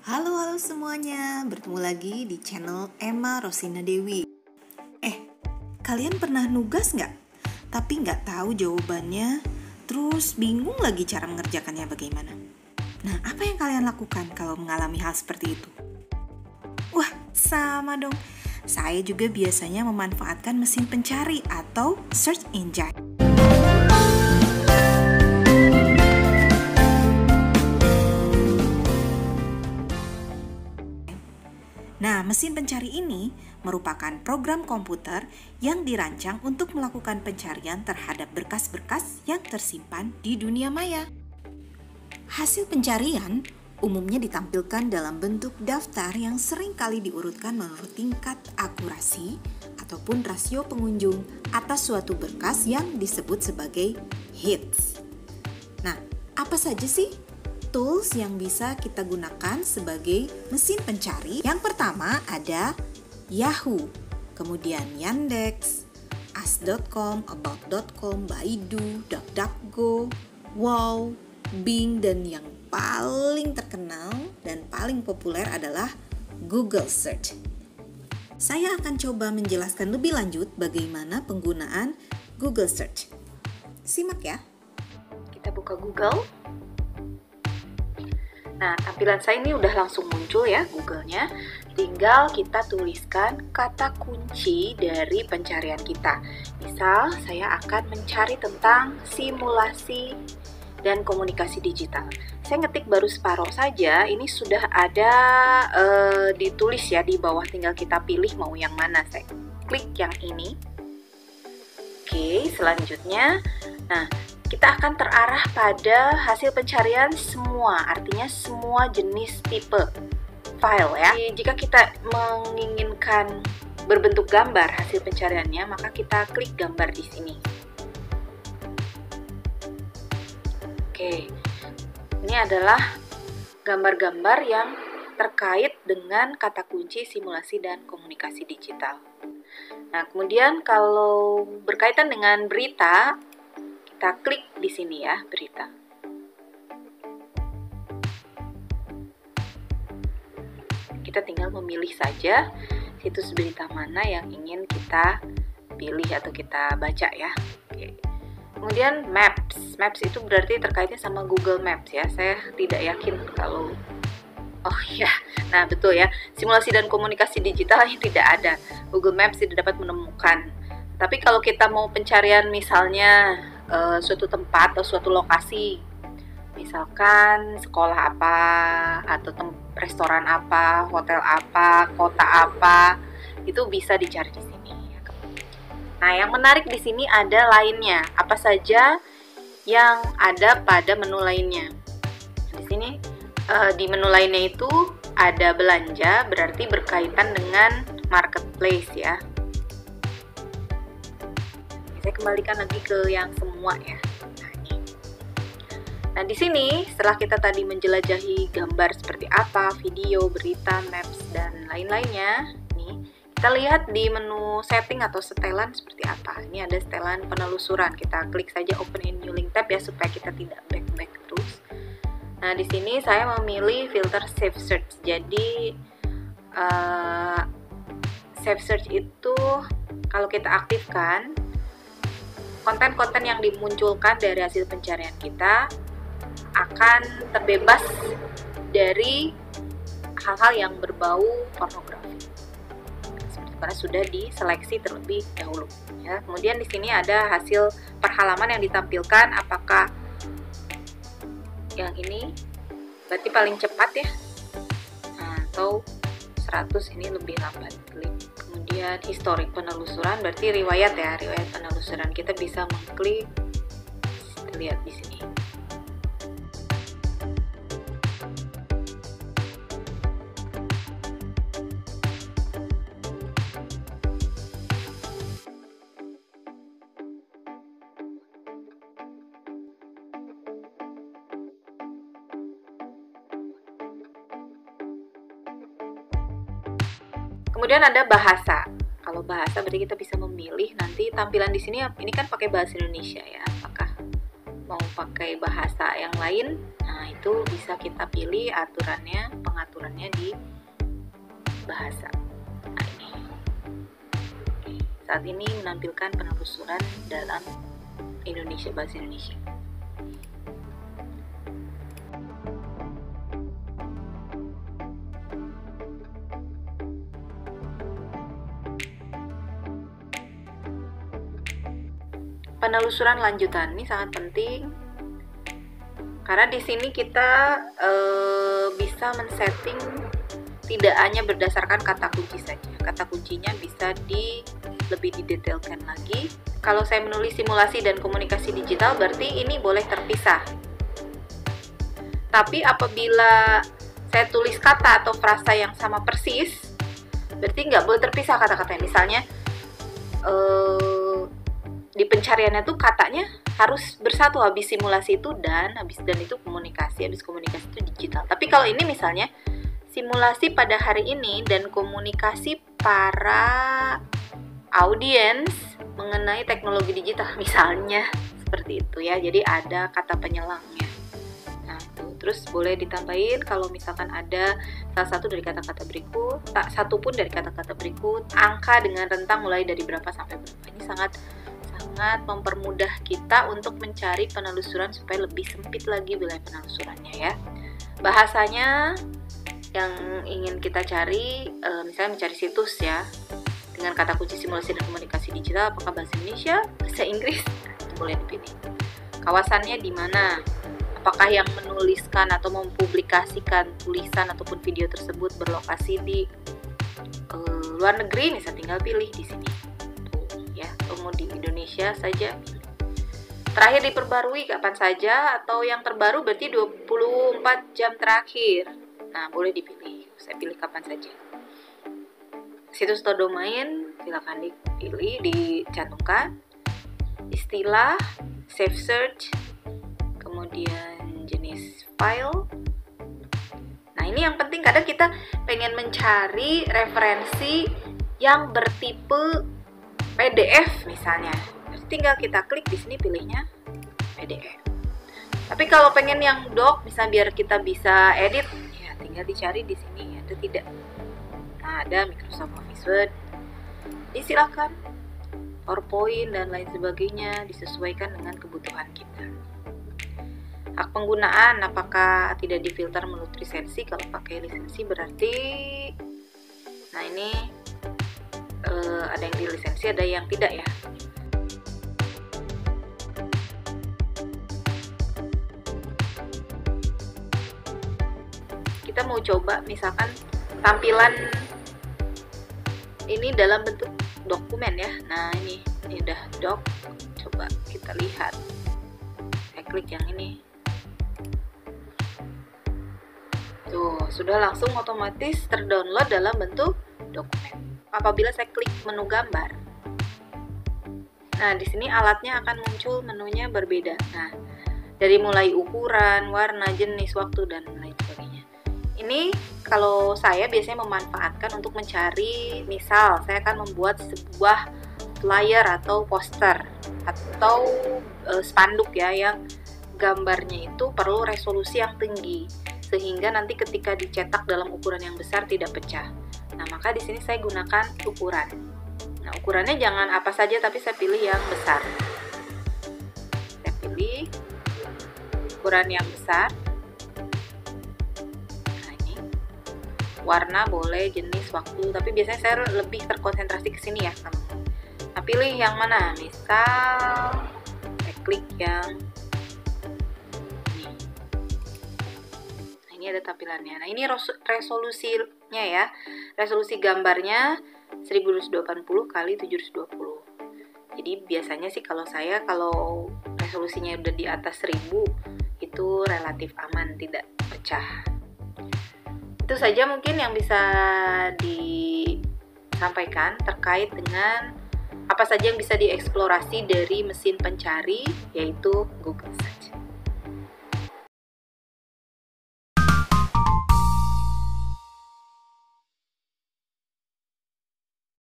Halo semuanya, bertemu lagi di channel Emma Rosina Dewi. Kalian pernah nugas nggak? Tapi nggak tahu jawabannya, terus bingung lagi cara mengerjakannya bagaimana? Nah, apa yang kalian lakukan kalau mengalami hal seperti itu? Wah, sama dong. Saya juga biasanya memanfaatkan mesin pencari atau search engine. Nah, mesin pencari ini merupakan program komputer yang dirancang untuk melakukan pencarian terhadap berkas-berkas yang tersimpan di dunia maya. Hasil pencarian umumnya ditampilkan dalam bentuk daftar yang sering kali diurutkan menurut tingkat akurasi ataupun rasio pengunjung atas suatu berkas yang disebut sebagai hits. Nah, apa saja sih tools yang bisa kita gunakan sebagai mesin pencari? Yang pertama ada Yahoo, kemudian Yandex, Ask.com, About.com, Baidu, DuckDuckGo, Wow, Bing, dan yang paling terkenal dan paling populer adalah Google Search. Saya akan coba menjelaskan lebih lanjut bagaimana penggunaan Google Search. Simak ya. Kita buka Google. Nah, tampilan saya ini udah langsung muncul ya Google-nya. Tinggal kita tuliskan kata kunci dari pencarian kita. Misal, saya akan mencari tentang simulasi dan komunikasi digital. Saya ngetik baru separuh saja, ini sudah ada ditulis ya di bawah, tinggal kita pilih mau yang mana. Saya klik yang ini. Oke, selanjutnya, nah, kita akan terarah pada hasil pencarian semua, artinya semua jenis tipe file ya. Jika kita menginginkan berbentuk gambar hasil pencariannya, maka kita klik gambar di sini. Oke, ini adalah gambar-gambar yang terkait dengan kata kunci simulasi dan komunikasi digital. Nah, kemudian kalau berkaitan dengan berita, kita klik di sini ya, berita. Kita tinggal memilih saja situs berita mana yang ingin kita pilih atau kita baca ya. Oke. Kemudian Maps. Maps itu berarti terkaitnya sama Google Maps ya. Saya tidak yakin kalau nah betul ya. Simulasi dan komunikasi digital yang tidak ada. Google Maps tidak dapat menemukan. Tapi kalau kita mau pencarian misalnya suatu tempat atau suatu lokasi, misalkan sekolah apa atau restoran apa, hotel apa, kota apa, itu bisa dicari di sini. Nah, yang menarik di sini ada lainnya. Apa saja yang ada pada menu lainnya? Di sini di menu lainnya itu ada belanja, berarti berkaitan dengan marketplace ya. Saya kembalikan lagi ke yang semua ya. Nah, di sini setelah kita tadi menjelajahi gambar seperti apa, video, berita, maps, dan lain-lainnya, nih kita lihat di menu setting atau setelan seperti apa. Ini ada setelan penelusuran. Kita klik saja open in new link tab ya supaya kita tidak back terus. Nah, di sini saya memilih filter save search. Jadi save search itu kalau kita aktifkan, konten-konten yang dimunculkan dari hasil pencarian kita akan terbebas dari hal-hal yang berbau pornografi. Karena sudah diseleksi terlebih dahulu. Ya. Kemudian di sini ada hasil perhalaman yang ditampilkan, apakah yang ini berarti paling cepat ya, atau 100 ini lebih lambat. Kemudian historik penelusuran berarti riwayat ya, riwayat penelusuran kita bisa mengklik, kita lihat di sini. Kemudian ada bahasa. Kalau bahasa berarti kita bisa memilih nanti tampilan di sini. Ini kan pakai bahasa Indonesia ya. Apakah mau pakai bahasa yang lain, nah itu bisa kita pilih pengaturannya di bahasa. Nah, ini saat ini menampilkan penelusuran dalam Indonesia, bahasa Indonesia. Penelusuran lanjutan ini sangat penting karena di sini kita bisa men-setting tidak hanya berdasarkan kata kunci saja. Kata kuncinya bisa lebih didetailkan lagi. Kalau saya menulis simulasi dan komunikasi digital, berarti ini boleh terpisah. Tapi apabila saya tulis kata atau frasa yang sama persis, berarti nggak boleh terpisah kata-katanya. Misalnya di pencariannya tuh katanya harus bersatu, habis simulasi itu dan itu komunikasi, habis komunikasi itu digital. Tapi kalau ini misalnya simulasi pada hari ini dan komunikasi para audiens mengenai teknologi digital misalnya, seperti itu ya. Jadi ada kata penyelangnya. Nah, itu terus boleh ditambahin kalau misalkan ada salah satu dari kata-kata berikut, tak satu pun dari kata-kata berikut, angka dengan rentang mulai dari berapa sampai berapa. Ini sangat mempermudah kita untuk mencari penelusuran supaya lebih sempit lagi wilayah penelusurannya ya. Bahasanya yang ingin kita cari, misalnya mencari situs ya, dengan kata kunci simulasi dan komunikasi digital, apakah bahasa Indonesia, bahasa Inggris, itu boleh dipilih. Kawasannya di mana? Apakah yang menuliskan atau mempublikasikan tulisan ataupun video tersebut berlokasi di luar negeri, misalnya tinggal pilih di sini. Ya, atau di Indonesia saja. Terakhir diperbarui kapan saja, atau yang terbaru berarti 24 jam terakhir. Nah, boleh dipilih. Saya pilih kapan saja. Situs atau domain silakan dipilih, dicantumkan. Istilah, save search, kemudian jenis file. Nah, ini yang penting, kadang kita pengen mencari referensi yang bertipe PDF misalnya, tinggal kita klik di sini, pilihnya PDF. Tapi kalau pengen yang doc, misalnya biar kita bisa edit, ya tinggal dicari di sini, ada tidak? Nah, ada Microsoft Office Word. Jadi silakan PowerPoint dan lain sebagainya disesuaikan dengan kebutuhan kita. Hak penggunaan, apakah tidak difilter menurut lisensi? Kalau pakai lisensi berarti, nah ini ada yang dilisensi, ada yang tidak ya. Kita mau coba misalkan tampilan ini dalam bentuk dokumen ya. Nah, ini udah doc. Coba kita lihat. Saya klik yang ini. Tuh, sudah langsung otomatis terdownload dalam bentuk dokumen. Apabila saya klik menu gambar, nah di sini alatnya akan muncul menunya berbeda. Nah, dari mulai ukuran, warna, jenis, waktu, dan lain sebagainya. Ini kalau saya biasanya memanfaatkan untuk mencari, misal saya akan membuat sebuah flyer atau poster atau spanduk ya, yang gambarnya itu perlu resolusi yang tinggi sehingga nanti ketika dicetak dalam ukuran yang besar tidak pecah. Nah, maka di sini saya gunakan ukuran. Nah, ukurannya jangan apa saja, tapi saya pilih yang besar. Saya pilih ukuran yang besar. Nah, ini warna boleh, jenis, waktu, tapi biasanya saya lebih terkonsentrasi ke sini ya. Nah, pilih yang mana? Misal saya klik yang ini, ada tampilannya. Nah, ini resolusinya ya. Resolusi gambarnya 1280 x 720. Jadi biasanya sih kalau resolusinya udah di atas 1000 itu relatif aman, tidak pecah. Itu saja mungkin yang bisa disampaikan terkait dengan apa saja yang bisa dieksplorasi dari mesin pencari, yaitu Google Search.